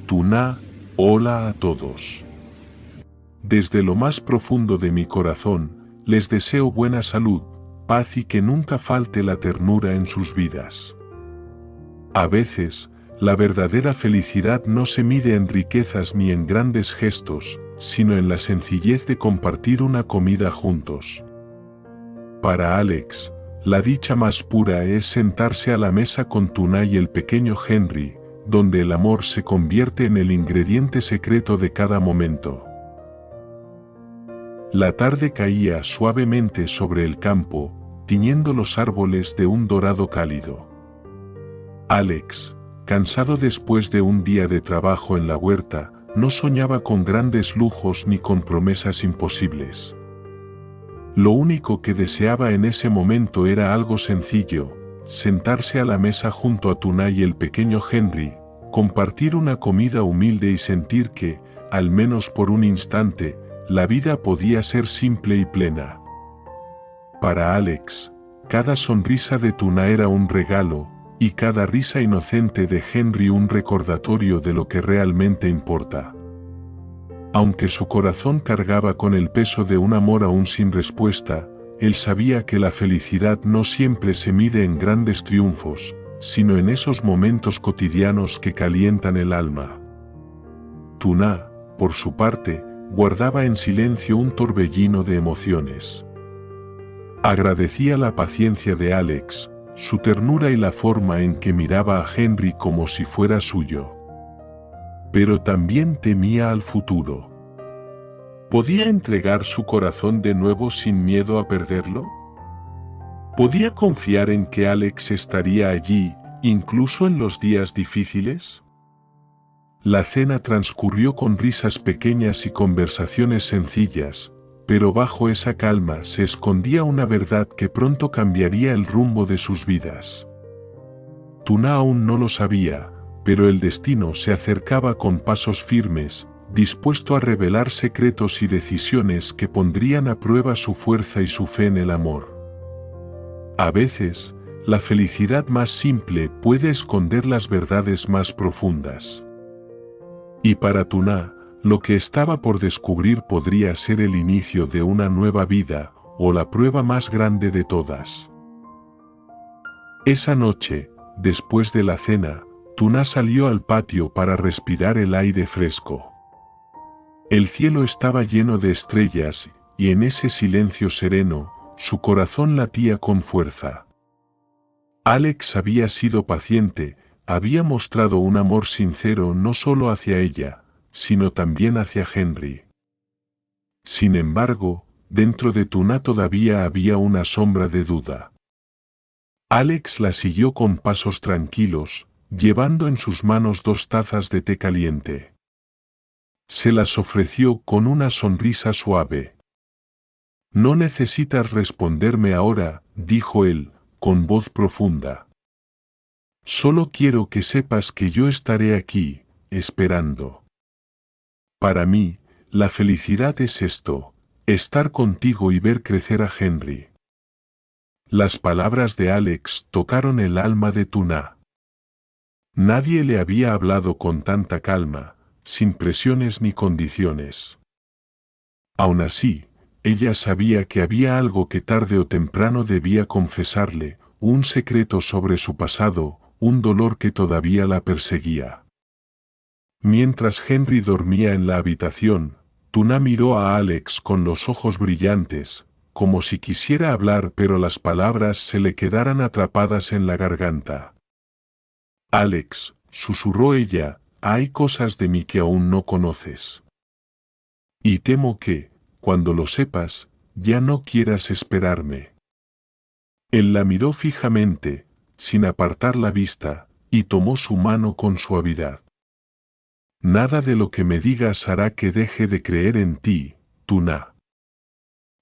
Tuna, hola a todos. Desde lo más profundo de mi corazón, les deseo buena salud, paz y que nunca falte la ternura en sus vidas. A veces, la verdadera felicidad no se mide en riquezas ni en grandes gestos, sino en la sencillez de compartir una comida juntos. Para Alex, la dicha más pura es sentarse a la mesa con Tuna y el pequeño Henry, donde el amor se convierte en el ingrediente secreto de cada momento. La tarde caía suavemente sobre el campo, tiñendo los árboles de un dorado cálido. Alex, cansado después de un día de trabajo en la huerta, no soñaba con grandes lujos ni con promesas imposibles. Lo único que deseaba en ese momento era algo sencillo: sentarse a la mesa junto a Tuna y el pequeño Henry, compartir una comida humilde y sentir que, al menos por un instante, la vida podía ser simple y plena. Para Alex, cada sonrisa de Tuna era un regalo, y cada risa inocente de Henry un recordatorio de lo que realmente importa. Aunque su corazón cargaba con el peso de un amor aún sin respuesta, él sabía que la felicidad no siempre se mide en grandes triunfos, sino en esos momentos cotidianos que calientan el alma. Tuna, por su parte, guardaba en silencio un torbellino de emociones. Agradecía la paciencia de Alex, su ternura y la forma en que miraba a Henry como si fuera suyo. Pero también temía al futuro. ¿Podía entregar su corazón de nuevo sin miedo a perderlo? ¿Podía confiar en que Alex estaría allí, incluso en los días difíciles? La cena transcurrió con risas pequeñas y conversaciones sencillas, pero bajo esa calma se escondía una verdad que pronto cambiaría el rumbo de sus vidas. Tuna aún no lo sabía, pero el destino se acercaba con pasos firmes, dispuesto a revelar secretos y decisiones que pondrían a prueba su fuerza y su fe en el amor. A veces, la felicidad más simple puede esconder las verdades más profundas. Y para Tuna, lo que estaba por descubrir podría ser el inicio de una nueva vida, o la prueba más grande de todas. Esa noche, después de la cena, Tuna salió al patio para respirar el aire fresco. El cielo estaba lleno de estrellas, y en ese silencio sereno, su corazón latía con fuerza. Alex había sido paciente, había mostrado un amor sincero no solo hacia ella, sino también hacia Henry. Sin embargo, dentro de Tuna todavía había una sombra de duda. Alex la siguió con pasos tranquilos, llevando en sus manos 2 tazas de té caliente. Se las ofreció con una sonrisa suave. «No necesitas responderme ahora», dijo él, con voz profunda. «Solo quiero que sepas que yo estaré aquí, esperando. Para mí, la felicidad es esto, estar contigo y ver crecer a Henry». Las palabras de Alex tocaron el alma de Tuna. Nadie le había hablado con tanta calma, sin presiones ni condiciones. Aún así, ella sabía que había algo que tarde o temprano debía confesarle, un secreto sobre su pasado, un dolor que todavía la perseguía. Mientras Henry dormía en la habitación, Tuna miró a Alex con los ojos brillantes, como si quisiera hablar pero las palabras se le quedaran atrapadas en la garganta. «Alex», susurró ella, «hay cosas de mí que aún no conoces. Y temo que, cuando lo sepas, ya no quieras esperarme». Él la miró fijamente, sin apartar la vista, y tomó su mano con suavidad. «Nada de lo que me digas hará que deje de creer en ti, Tuna.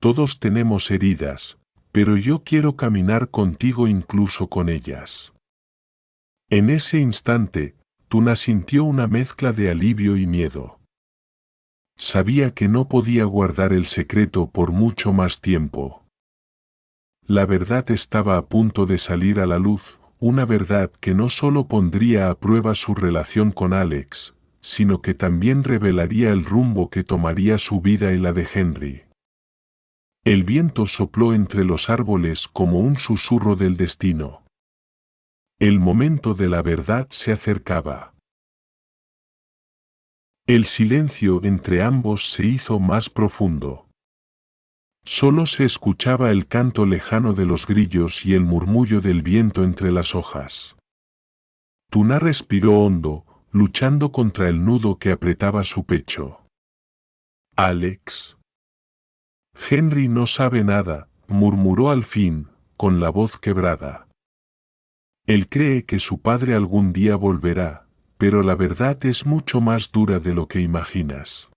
Todos tenemos heridas, pero yo quiero caminar contigo incluso con ellas». En ese instante, Tuna sintió una mezcla de alivio y miedo. Sabía que no podía guardar el secreto por mucho más tiempo. La verdad estaba a punto de salir a la luz, una verdad que no solo pondría a prueba su relación con Alex, sino que también revelaría el rumbo que tomaría su vida y la de Henry. El viento sopló entre los árboles como un susurro del destino. El momento de la verdad se acercaba. El silencio entre ambos se hizo más profundo. Solo se escuchaba el canto lejano de los grillos y el murmullo del viento entre las hojas. Tuna respiró hondo, luchando contra el nudo que apretaba su pecho. Alex. Henry no sabe nada, murmuró al fin, con la voz quebrada. Él cree que su padre algún día volverá, pero la verdad es mucho más dura de lo que imaginas.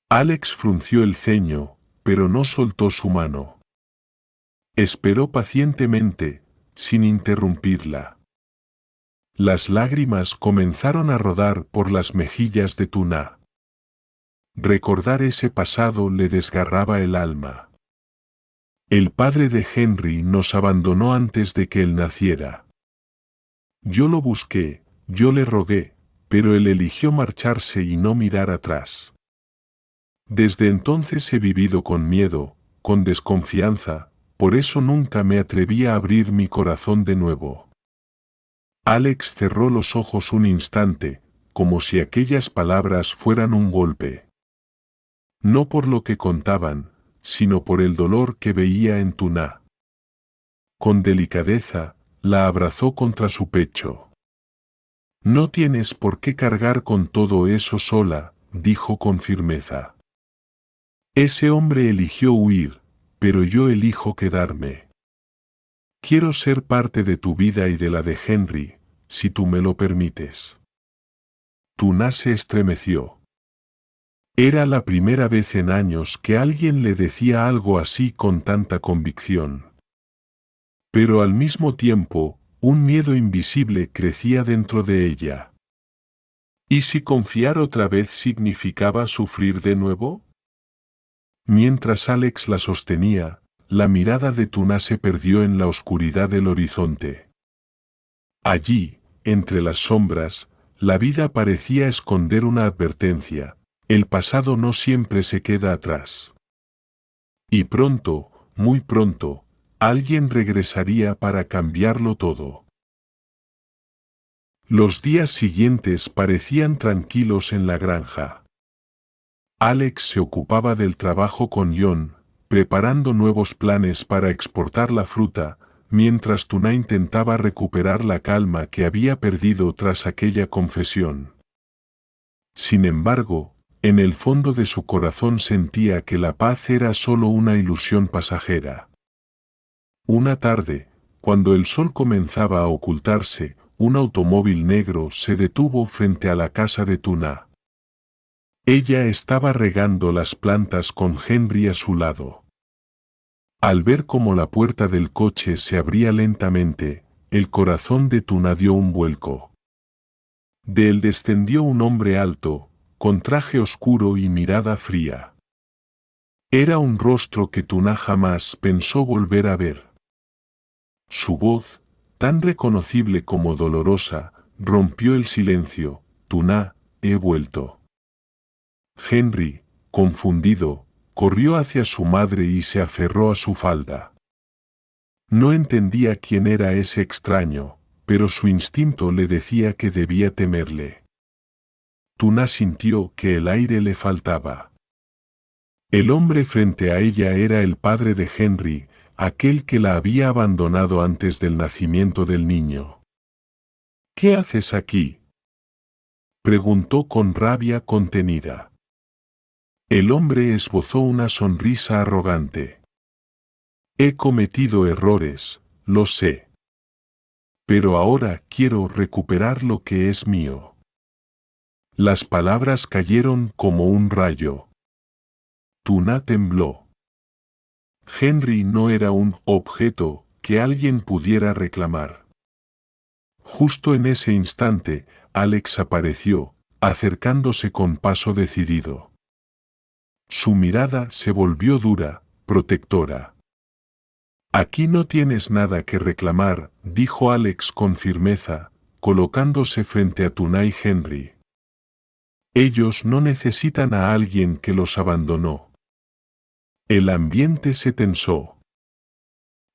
Alex frunció el ceño, pero no soltó su mano. Esperó pacientemente, sin interrumpirla. Las lágrimas comenzaron a rodar por las mejillas de Tuna. Recordar ese pasado le desgarraba el alma. El padre de Henry nos abandonó antes de que él naciera. Yo lo busqué, yo le rogué, pero él eligió marcharse y no mirar atrás. Desde entonces he vivido con miedo, con desconfianza, por eso nunca me atreví a abrir mi corazón de nuevo. Alex cerró los ojos un instante, como si aquellas palabras fueran un golpe. No por lo que contaban, sino por el dolor que veía en Tuna. Con delicadeza, la abrazó contra su pecho. No tienes por qué cargar con todo eso sola, dijo con firmeza. Ese hombre eligió huir, pero yo elijo quedarme. Quiero ser parte de tu vida y de la de Henry, si tú me lo permites. Tuna se estremeció. Era la primera vez en años que alguien le decía algo así con tanta convicción. Pero al mismo tiempo, un miedo invisible crecía dentro de ella. ¿Y si confiar otra vez significaba sufrir de nuevo? Mientras Alex la sostenía, la mirada de Tuna se perdió en la oscuridad del horizonte. Allí, entre las sombras, la vida parecía esconder una advertencia: el pasado no siempre se queda atrás. Y pronto, muy pronto, alguien regresaría para cambiarlo todo. Los días siguientes parecían tranquilos en la granja. Alex se ocupaba del trabajo con John, preparando nuevos planes para exportar la fruta, mientras Tuna intentaba recuperar la calma que había perdido tras aquella confesión. Sin embargo, en el fondo de su corazón sentía que la paz era solo una ilusión pasajera. Una tarde, cuando el sol comenzaba a ocultarse, un automóvil negro se detuvo frente a la casa de Tuna. Ella estaba regando las plantas con Henry a su lado. Al ver cómo la puerta del coche se abría lentamente, el corazón de Tuna dio un vuelco. De él descendió un hombre alto, con traje oscuro y mirada fría. Era un rostro que Tuna jamás pensó volver a ver. Su voz, tan reconocible como dolorosa, rompió el silencio: Tuna, he vuelto. Henry, confundido, corrió hacia su madre y se aferró a su falda. No entendía quién era ese extraño, pero su instinto le decía que debía temerle. Tuna sintió que el aire le faltaba. El hombre frente a ella era el padre de Henry, aquel que la había abandonado antes del nacimiento del niño. ¿Qué haces aquí?, preguntó con rabia contenida. El hombre esbozó una sonrisa arrogante. He cometido errores, lo sé. Pero ahora quiero recuperar lo que es mío. Las palabras cayeron como un rayo. Tuna tembló. Henry no era un objeto que alguien pudiera reclamar. Justo en ese instante, Alex apareció, acercándose con paso decidido. Su mirada se volvió dura, protectora. Aquí no tienes nada que reclamar, dijo Alex con firmeza, colocándose frente a Tuna y Henry. Ellos no necesitan a alguien que los abandonó. El ambiente se tensó.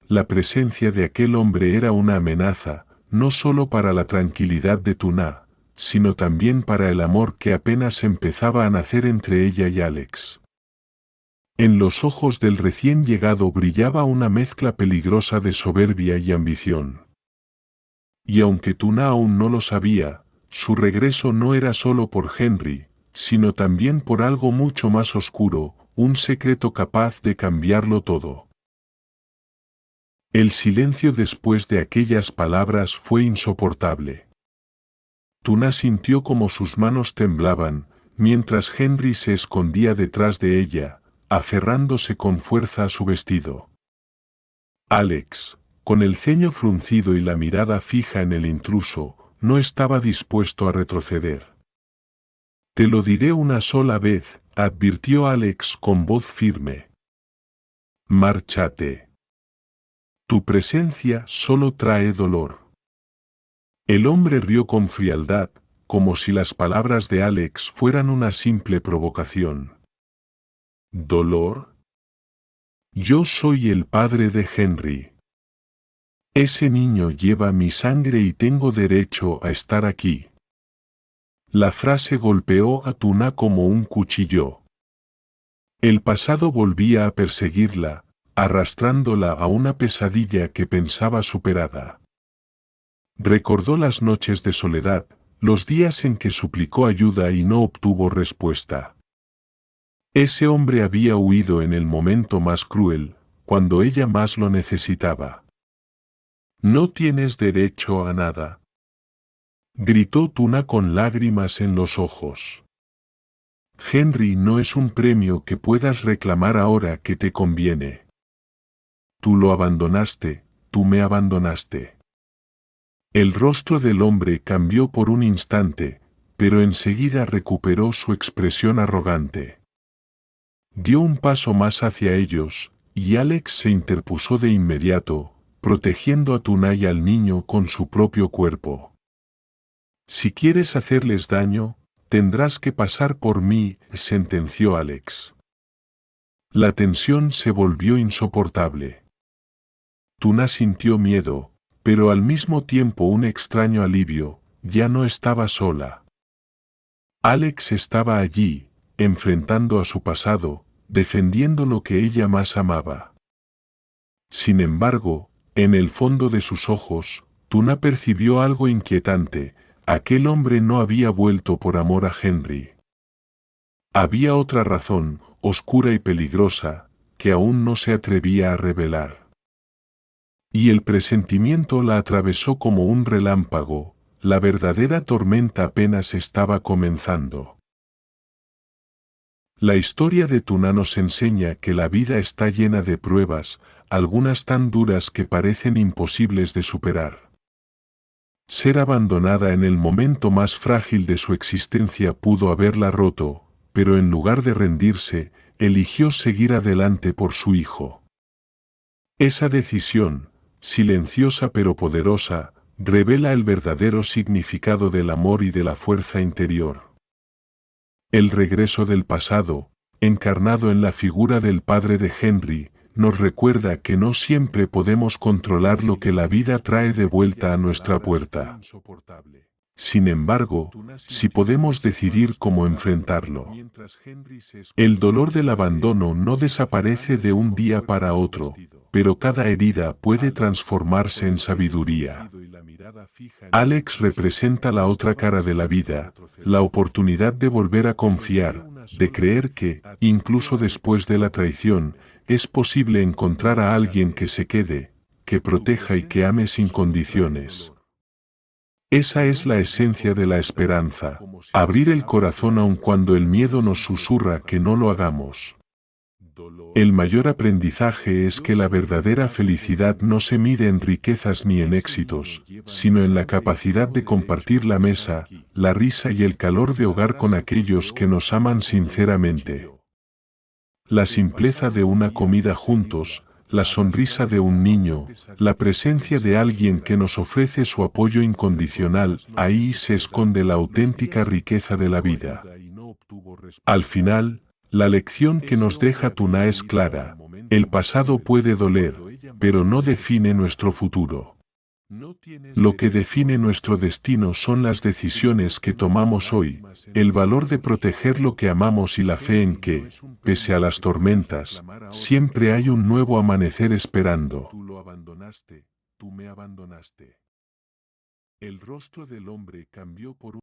La presencia de aquel hombre era una amenaza, no solo para la tranquilidad de Tuna, sino también para el amor que apenas empezaba a nacer entre ella y Alex. En los ojos del recién llegado brillaba una mezcla peligrosa de soberbia y ambición. Y aunque Tuna aún no lo sabía, su regreso no era solo por Henry, sino también por algo mucho más oscuro, un secreto capaz de cambiarlo todo. El silencio después de aquellas palabras fue insoportable. Tuna sintió como sus manos temblaban, mientras Henry se escondía detrás de ella, aferrándose con fuerza a su vestido. Alex, con el ceño fruncido y la mirada fija en el intruso, no estaba dispuesto a retroceder. «Te lo diré una sola vez», advirtió Alex con voz firme. «Márchate. Tu presencia solo trae dolor». El hombre rió con frialdad, como si las palabras de Alex fueran una simple provocación. ¿Dolor? Yo soy el padre de Henry. Ese niño lleva mi sangre y tengo derecho a estar aquí. La frase golpeó a Tuna como un cuchillo. El pasado volvía a perseguirla, arrastrándola a una pesadilla que pensaba superada. Recordó las noches de soledad, los días en que suplicó ayuda y no obtuvo respuesta. Ese hombre había huido en el momento más cruel, cuando ella más lo necesitaba. «No tienes derecho a nada», gritó Tuna con lágrimas en los ojos. «Henry no es un premio que puedas reclamar ahora que te conviene. Tú lo abandonaste, tú me abandonaste». El rostro del hombre cambió por un instante, pero enseguida recuperó su expresión arrogante. Dio un paso más hacia ellos, y Alex se interpuso de inmediato, protegiendo a Tuna y al niño con su propio cuerpo. «Si quieres hacerles daño, tendrás que pasar por mí», sentenció Alex. La tensión se volvió insoportable. Tuna sintió miedo, pero al mismo tiempo un extraño alivio, ya no estaba sola. Alex estaba allí, enfrentando a su pasado, defendiendo lo que ella más amaba. Sin embargo, en el fondo de sus ojos, Tuna percibió algo inquietante: aquel hombre no había vuelto por amor a Henry. Había otra razón, oscura y peligrosa, que aún no se atrevía a revelar. Y el presentimiento la atravesó como un relámpago, la verdadera tormenta apenas estaba comenzando. La historia de Tuna nos enseña que la vida está llena de pruebas, algunas tan duras que parecen imposibles de superar. Ser abandonada en el momento más frágil de su existencia pudo haberla roto, pero en lugar de rendirse, eligió seguir adelante por su hijo. Esa decisión, silenciosa pero poderosa, revela el verdadero significado del amor y de la fuerza interior. El regreso del pasado, encarnado en la figura del padre de Henry, nos recuerda que no siempre podemos controlar lo que la vida trae de vuelta a nuestra puerta. Sin embargo, sí podemos decidir cómo enfrentarlo. El dolor del abandono no desaparece de un día para otro, pero cada herida puede transformarse en sabiduría. Alex representa la otra cara de la vida, la oportunidad de volver a confiar, de creer que, incluso después de la traición, es posible encontrar a alguien que se quede, que proteja y que ame sin condiciones. Esa es la esencia de la esperanza, abrir el corazón aun cuando el miedo nos susurra que no lo hagamos. El mayor aprendizaje es que la verdadera felicidad no se mide en riquezas ni en éxitos, sino en la capacidad de compartir la mesa, la risa y el calor de hogar con aquellos que nos aman sinceramente. La simpleza de una comida juntos, la sonrisa de un niño, la presencia de alguien que nos ofrece su apoyo incondicional, ahí se esconde la auténtica riqueza de la vida. Al final, la lección que nos deja Tuna es clara. El pasado puede doler, pero no define nuestro futuro. Lo que define nuestro destino son las decisiones que tomamos hoy, el valor de proteger lo que amamos y la fe en que, pese a las tormentas, siempre hay un nuevo amanecer esperando. Tú lo abandonaste, tú me abandonaste. El rostro del hombre cambió por